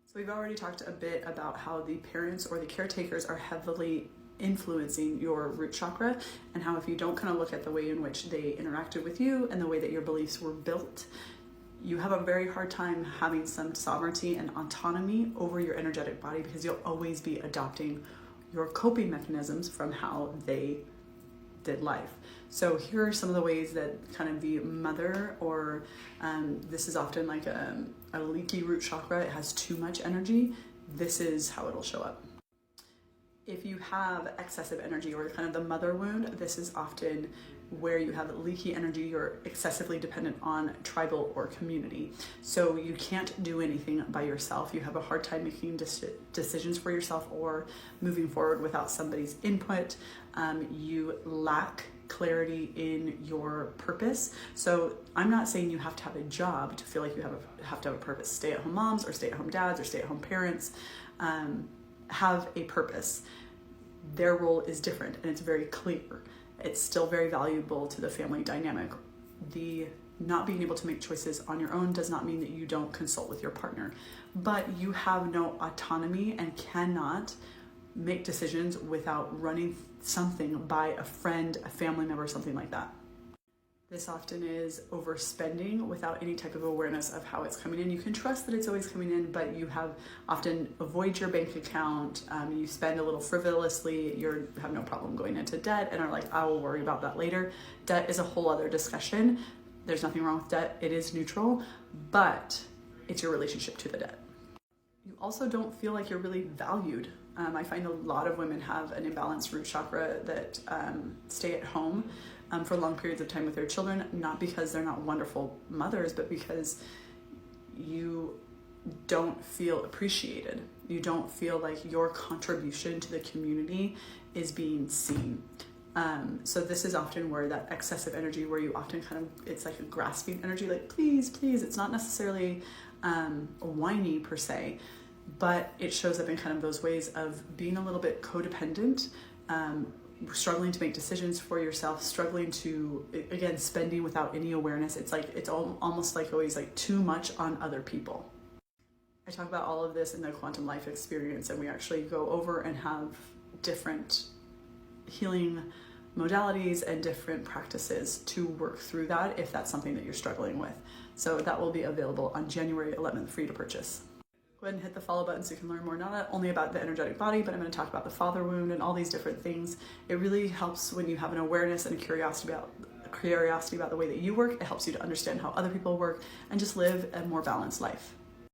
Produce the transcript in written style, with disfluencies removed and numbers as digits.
So we've already talked a bit about how the parents or the caretakers are heavily influencing your root chakra, and how if you don't kind of look at the way in which they interacted with you and the way that your beliefs were built, you have a very hard time having some sovereignty and autonomy over your energetic body, because you'll always be adopting your coping mechanisms from how they did life. So here are some of the ways that kind of the mother, or this is often like a leaky root chakra, it has too much energy, this is how it'll show up. If you have excessive energy, or kind of the mother wound, this is often where you have leaky energy, you're excessively dependent on tribal or community. So you can't do anything by yourself. You have a hard time making decisions for yourself or moving forward without somebody's input. You lack clarity in your purpose. So I'm not saying you have to have a job to feel like you have to have a purpose. Stay-at-home moms or stay-at-home dads or stay-at-home parents have a purpose. Their role is different and it's very clear. It's still very valuable to the family dynamic. The not being able to make choices on your own does not mean that you don't consult with your partner, but you have no autonomy and cannot make decisions without running something by a friend, a family member, something like that. This often is overspending without any type of awareness of how it's coming in. You can trust that it's always coming in, but you have often avoid your bank account. You spend a little frivolously. You have no problem going into debt and are like, I will worry about that later. Debt is a whole other discussion. There's nothing wrong with debt. It is neutral, but it's your relationship to the debt. You also don't feel like you're really valued. I find a lot of women have an imbalanced root chakra that stay at home for long periods of time with their children, not because they're not wonderful mothers, but because you don't feel appreciated. You don't feel like your contribution to the community is being seen. So this is often where that excessive energy, where you often kind of, it's like a grasping energy, like please, please. It's not necessarily whiny per se, but it shows up in kind of those ways of being a little bit codependent, struggling to make decisions for yourself, struggling to, again, spending without any awareness. It's like, it's almost like always like too much on other people. I talk about all of this in the Quantum Life Experience, and we actually go over and have different healing modalities and different practices to work through that if that's something that you're struggling with. So that will be available on January 11th, free to purchase. Go ahead and hit the follow button so you can learn more, not only about the energetic body, but I'm going to talk about the father wound and all these different things. It really helps when you have an awareness and a curiosity about the way that you work. It helps you to understand how other people work and just live a more balanced life.